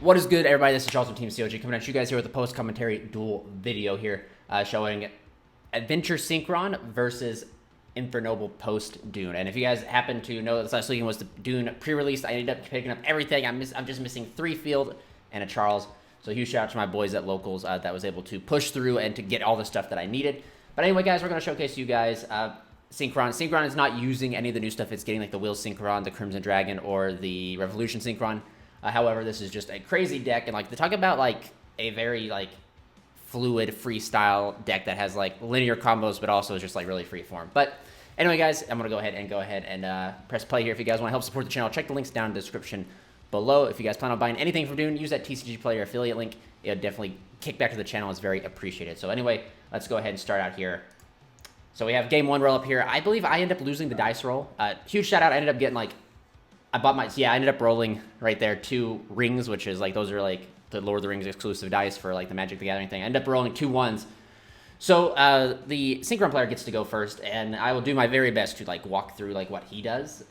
What is good, everybody? This is Charles from Team COG coming at you guys here with a post-commentary duel video here showing Adventure Synchron versus Infernoble post-DUNE. And if you guys happen to know that this last weekend was the DUNE pre-release, I ended up picking up everything. I'm just missing 3 field and a Charles. So huge shout out to my boys at Locals that was able to push through and to get all the stuff that I needed. But anyway, guys, we're going to showcase you guys Synchron. Synchron is not using any of the new stuff. It's getting like the Will Synchron, the Crimson Dragon, or the Revolution Synchron. However, this is just a crazy deck, and like to talk about like a very like fluid freestyle deck that has like linear combos, but also is just like really free form. But anyway, guys, I'm gonna go ahead and press play here. If you guys want to help support the channel, check the links down in the description below. If you guys plan on buying anything from DUNE, use that TCG Player affiliate link. It'll definitely kick back to the channel. It's very appreciated. So anyway, let's go ahead and start out here. So we have game 1 roll up here. I believe I ended up losing the dice roll. Huge shout out. I ended up getting like I ended up rolling right there 2 rings, which is like, those are like the Lord of the Rings exclusive dice for like the Magic the Gathering thing. I ended up rolling 2 1s. So the Synchron player gets to go first, and I will do my very best to like walk through like what he does.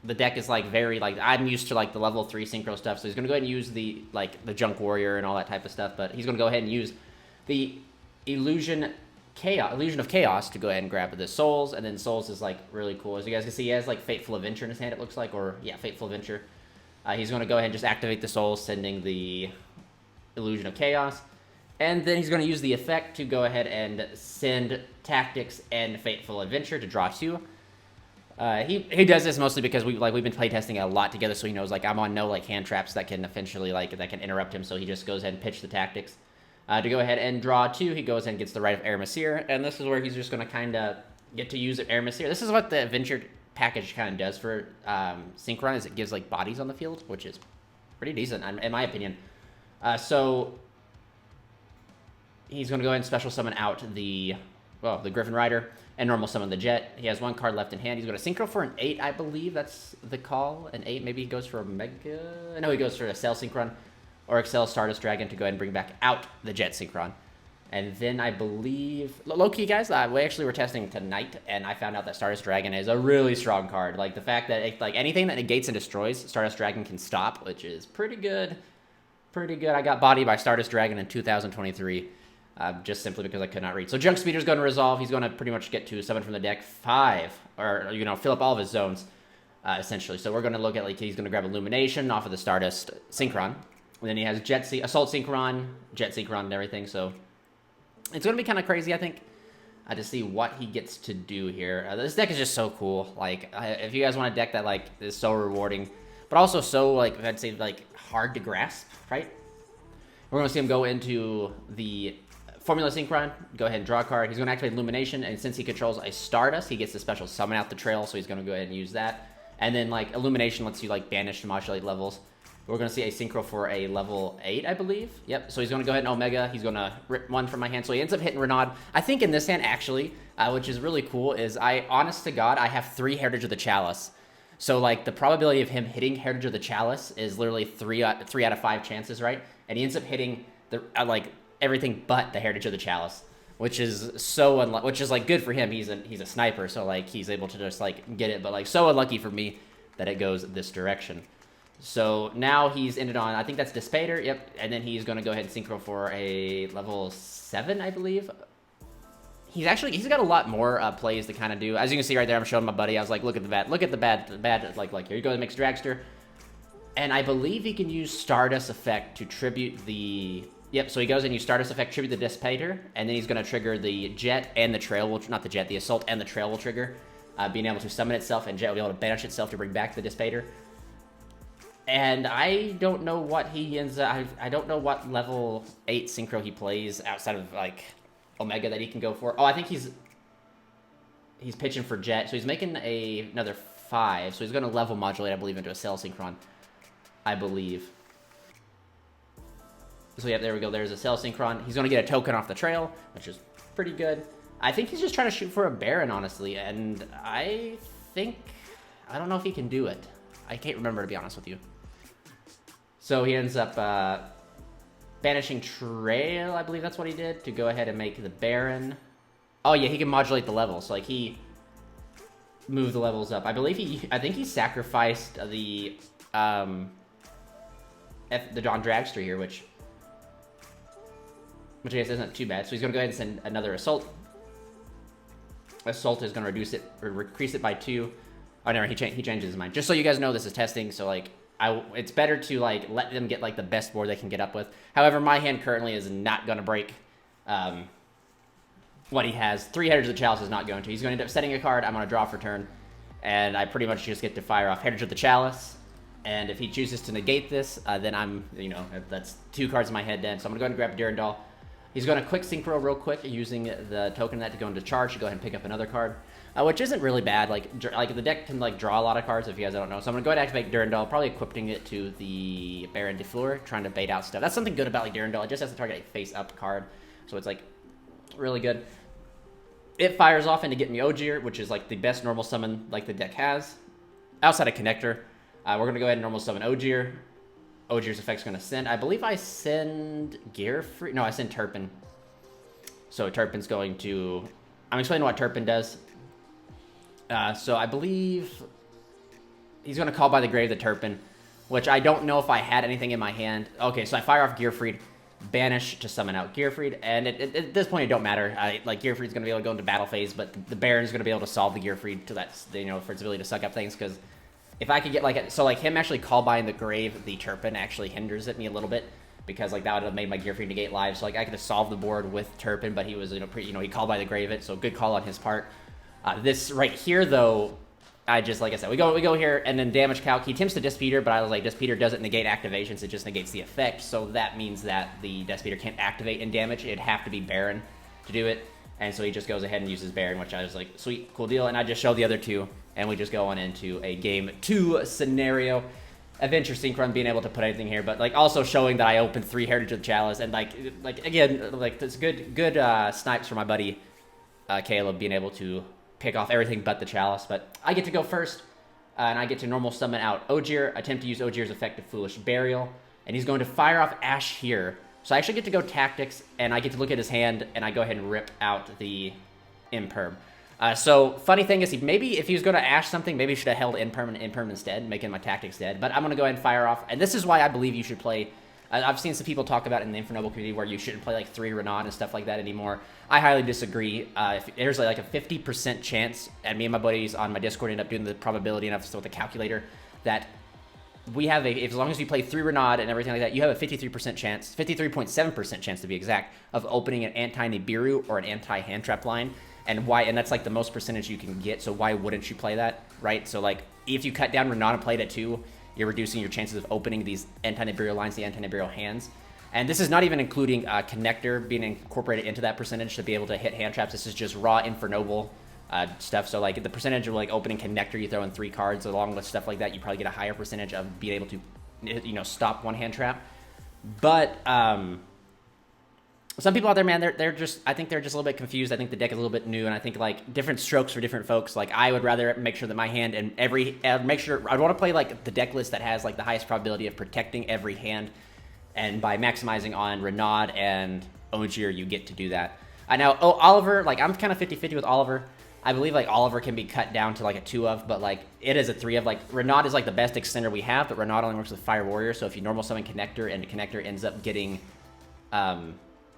The deck is like very like, I'm used to like the level 3 synchro stuff, so he's gonna go ahead and use the like the Junk Warrior and all that type of stuff, but he's gonna go ahead and use the Illusion of Chaos to go ahead and grab the Souls, and then Souls is like really cool. As you guys can see, he has like Fateful Adventure in his hand, it looks like, or yeah, Fateful Adventure. He's going to go ahead and just activate the Souls, sending the Illusion of Chaos, and then he's going to use the effect to go ahead and send Tactics and Fateful Adventure to draw 2. He does this mostly because we've been playtesting a lot together, so he knows like I'm on no like hand traps that can eventually like that can interrupt him, so he just goes ahead and pitch the Tactics. To go ahead and draw 2, he goes ahead and gets the Rite of Aramesir, and this is where he's just going to kind of get to use Aramesir. This is what the Adventure package kind of does for Synchron, is it gives like bodies on the field, which is pretty decent in my opinion. So he's going to go ahead and special summon out the Griffin Rider and normal summon the Jet. He has 1 card left in hand. He's going to synchro for an 8, I believe. That's the call, an 8. Maybe he goes for a Mega. No, he goes for a Cell Synchron. Or Excel Stardust Dragon to go ahead and bring back out the Jet Synchron. And then I believe, low-key guys, we actually were testing tonight, and I found out that Stardust Dragon is a really strong card. Like the fact that like anything that negates and destroys, Stardust Dragon can stop, which is pretty good. Pretty good. I got bodied by Stardust Dragon in 2023, just simply because I could not read. So Junk Speeder's going to resolve. He's going to pretty much get to summon from the deck 5, or fill up all of his zones, essentially. So we're going to look at like he's going to grab Illumination off of the Stardust Synchron. And then he has Assault Synchron, Jet Synchron, and everything. So it's going to be kind of crazy, I think, to see what he gets to do here. This deck is just so cool. Like, if you guys want a deck that like is so rewarding, but also so like I'd say like hard to grasp, right? We're going to see him go into the Formula Synchron, go ahead and draw a card. He's going to activate Illumination, and since he controls a Stardust, he gets to special summon out the trail. So he's going to go ahead and use that. And then like Illumination lets you like banish and modulate levels. We're going to see a Synchro for a level 8, I believe. Yep, so he's going to go ahead and Omega. He's going to rip 1 from my hand. So he ends up hitting Renaud. I think in this hand, actually, which is really cool, is honest to God, I have 3 Heritage of the Chalice. So, like, the probability of him hitting Heritage of the Chalice is literally 3 out of 5 chances, right? And he ends up hitting, the like, everything but the Heritage of the Chalice, which is so unlucky, which is, like, good for him. He's a sniper, so, like, he's able to just, like, get it. But, like, so unlucky for me that it goes this direction. So now he's ended on, I think that's Dispater, yep, and then he's going to go ahead and synchro for a level 7, I believe. He's got a lot more plays to kind of do. As you can see right there, I'm showing my buddy, I was like, look at the bad, like here you go, the Mixed Dragster. And I believe he can use Stardust Effect to tribute the, yep, so he goes and use Stardust Effect, tribute the Dispater, and then he's going to trigger the Jet and the Trail, not the Jet, the Assault and the Trail will trigger, being able to summon itself, and Jet will be able to banish itself to bring back the Dispater. And I don't know what he ends up, I don't know what level 8 synchro he plays outside of like Omega that he can go for. Oh, I think he's pitching for Jet, so he's making another 5, so he's going to level modulate, I believe, into a Cell Synchron, I believe. So yeah, there we go, there's a Cell Synchron. He's going to get a token off the trail, which is pretty good. I think he's just trying to shoot for a Baron, honestly, and I don't know if he can do it. I can't remember, to be honest with you. So he ends up banishing Trail, I believe that's what he did, to go ahead and make the Baron. Oh yeah, he can modulate the levels. So like he moved the levels up. I think he sacrificed the the Dawn Dragster here, which I guess isn't too bad. So he's going to go ahead and send another Assault. Assault is going to reduce it, or increase it by 2. Oh, no, he changes his mind. Just so you guys know, this is testing, so, like, it's better to, like, let them get, like, the best board they can get up with. However, my hand currently is not going to break what he has. 3 Heritage of the Chalice is not going to. He's going to end up setting a card. I'm going to draw for turn, and I pretty much just get to fire off Heritage of the Chalice. And if he chooses to negate this, then I'm, you know, that's 2 cards in my head then. So I'm going to go ahead and grab Durandal. He's going to quick Synchro real quick using the token of that to go into charge to go ahead and pick up another card, which isn't really bad. Like the deck can like draw a lot of cards if you guys don't know. So I'm going to go ahead and activate Durandal, probably equipping it to the Baron de Fleur, trying to bait out stuff. That's something good about like Durandal. It just has to target a face-up card, so it's like really good. It fires off into get me Ogier, which is like the best normal summon like the deck has, outside of Connector. We're going to go ahead and normal summon Ogier. Ogier's effect's going to send. I believe I send Gearfried. No, I send Turpin. So Turpin's going to... I'm explaining what Turpin does. So I believe he's going to call by the grave the Turpin, which I don't know if I had anything in my hand. Okay, so I fire off Gearfried, banish to summon out Gearfried, and at this point it don't matter. Like Gearfried's going to be able to go into battle phase, but the Baron's going to be able to solve the Gearfried to that, you know, for its ability to suck up things, because if I could get like so like him actually call by in the grave the Turpin actually hinders me a little bit, because like that would have made my Gearfried negate live. So like I could have solved the board with Turpin, but he was he called by the grave it, so good call on his part. This right here though, I just like I said we go here and then damage calc. He attempts to Dispeter, but I was like Dispeter doesn't negate activations, it just negates the effect. So that means that the Dispeter can't activate and damage. It'd have to be Baron to do it, and so he just goes ahead and uses Baron, which I was like sweet, cool deal. And I just show the other 2. And we just go on into a game 2 scenario. Adventure Synchron being able to put anything here, but like also showing that I opened 3 Heritage of the Chalice, and like again, like this good snipes for my buddy Caleb being able to pick off everything but the Chalice. But I get to go first, and I get to normal summon out Ogier, attempt to use Ogier's effective Foolish Burial, and he's going to fire off Ash here. So I actually get to go Tactics, and I get to look at his hand, and I go ahead and rip out the Imperm. So, funny thing is, maybe if he was going to Ash something, maybe he should have held Imperm instead, making my Tactics dead. But I'm going to go ahead and fire off. And this is why I believe you should play... I've seen some people talk about it in the Infernoble community where you shouldn't play like 3 Renaud and stuff like that anymore. I highly disagree. If there's like a 50% chance, and me and my buddies on my Discord end up doing the probability enough with the calculator, that we have as long as you play 3 Renaud and everything like that, you have a 53% chance, 53.7% chance to be exact, of opening an anti-Nibiru or an anti-Hand Trap line. And that's like the most percentage you can get, so why wouldn't you play that, right? So like, if you cut down Renaud and play it at 2, you're reducing your chances of opening these anti-Nibiru lines, the anti-Nibiru hands. And this is not even including Connector being incorporated into that percentage to be able to hit hand traps. This is just raw Infernoble stuff. So like the percentage of like opening Connector, you throw in 3 cards along with stuff like that, you probably get a higher percentage of being able to, you know, stop one hand trap. But some people out there, man, they're just, I think they're just a little bit confused. I think the deck is a little bit new, and I think like different strokes for different folks. Like I would rather make sure that my hand and make sure I want to play like the deck list that has like the highest probability of protecting every hand, and by maximizing on Renaud and Ogier, you get to do that. Now, Oliver, like I'm kind of 50-50 with Oliver. I believe like Oliver can be cut down to like a 2 of, but like it is a 3 of. Like Renaud is like the best extender we have, but Renaud only works with Fire Warrior. So if you normal summon Connector and the Connector ends up getting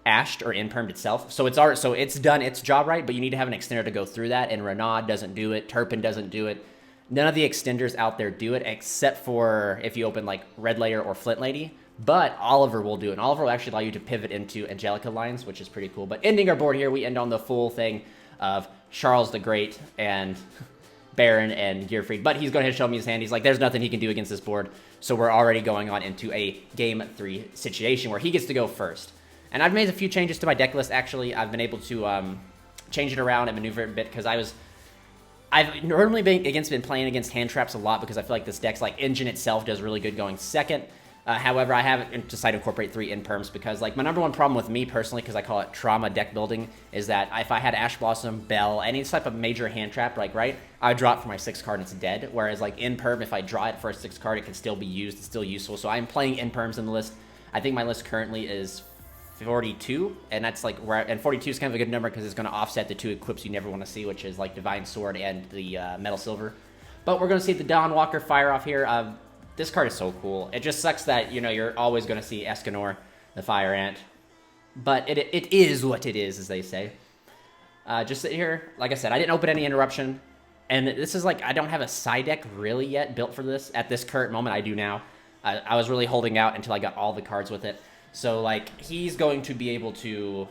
ashed or impermed itself, so it's done its job right, but you need to have an extender to go through that, and Renaud doesn't do it, Turpin doesn't do it, none of the extenders out there do it, except for if you open like Red Layer or Flint Lady, but Oliver will do it, and Oliver will actually allow you to pivot into Angelica lines, which is pretty cool. But ending our board here, we end on the full thing of Charles the Great and Baron and Gearfried, but he's going to show me his hand. He's like, there's nothing he can do against this board, so we're already going on into a Game 3 situation where he gets to go first. And I've made a few changes to my deck list, actually. I've been able to change it around and maneuver it a bit, because I've normally been playing against hand traps a lot, because I feel like this deck's like engine itself does really good going second. However, I haven't decided to incorporate 3 imperms, because like my number one problem with me personally, because I call it trauma deck building, is that if I had Ash Blossom, Bell, any type of major hand trap, like right, I would draw it for my 6th card and it's dead. Whereas like imperm, if I draw it for a 6th card, it can still be used, it's still useful. So I'm playing imperms in the list. I think my list currently is 42, and that's like where, and 42 is kind of a good number because it's going to offset the 2 equips you never want to see, which is like Divine Sword and the Metal Silver. But we're going to see the Dawn Walker fire off here. this card is so cool. It just sucks that, you know, you're always going to see Escanor, the Fire Ant. But it is what it is, as they say. Just sit here. Like I said, I didn't open any Interruption. And this is like, I don't have a side deck really yet built for this. At this current moment, I do now. I was really holding out until I got all the cards with it. So, like, he's going to be able to,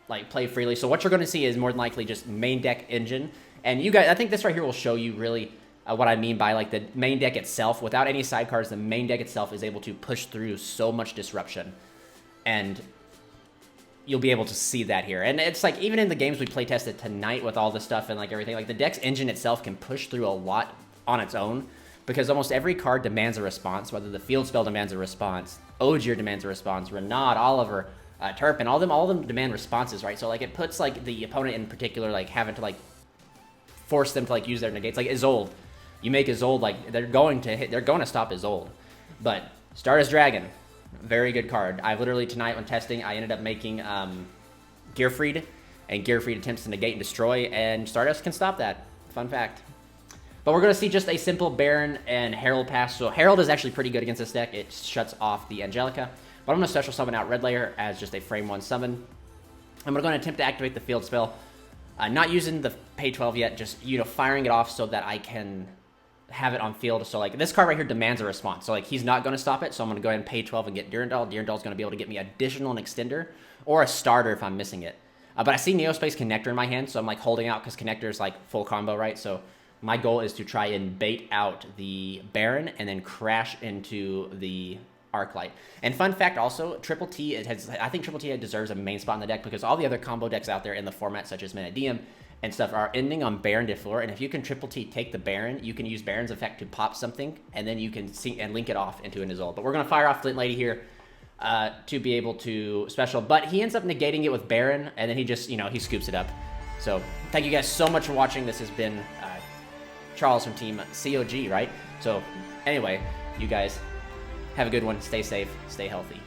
like, play freely. So what you're going to see is more than likely just main deck engine. And you guys, I think this right here will show you really what I mean by, like, the main deck itself. Without any sidecars, the main deck itself is able to push through so much disruption. And you'll be able to see that here. And it's like, even in the games we play tested tonight with all the stuff and like everything, like the deck's engine itself can push through a lot on its own, because almost every card demands a response, whether the field spell demands a response, Ogier demands a response, Renaud, Oliver, Turpin, all of them demand responses, right? So like it puts like the opponent in particular, like having to like force them to like use their negates. Like Isolde, you make Isolde, like they're going to stop Isolde. But Stardust Dragon, very good card. I literally tonight when testing, I ended up making Gearfried, and Gearfried attempts to negate and destroy, and Stardust can stop that. Fun fact. But we're going to see just a simple Baron and Herald pass. So Herald is actually pretty good against this deck. It shuts off the Angelica. But I'm going to special summon out Red Layer as just a frame 1 summon. I'm going to attempt to activate the field spell. Not using the pay 12 yet, just, you know, firing it off so that I can have it on field. So like this card right here demands a response. So like he's not going to stop it. So I'm going to go ahead and pay 12 and get Durandal. Durandal's going to be able to get me additional and extender or a starter if I'm missing it. But I see Neospace Connector in my hand. So I'm like holding out because Connector is like full combo, right? So my goal is to try and bait out the Baron and then crash into the Arclight. And fun fact also, Triple T, I think Triple T deserves a main spot in the deck because all the other combo decks out there in the format, such as Menadium and stuff, are ending on Baron de Fleur. And if you can Triple T take the Baron, you can use Baron's effect to pop something, and then you can sync and link it off into an Isolde. But we're going to fire off Flint Lady here to be able to special. But he ends up negating it with Baron, and then he just, you know, he scoops it up. So thank you guys so much for watching. This has been Charles from Team COG, right? So anyway, you guys have a good one. Stay safe. Stay healthy.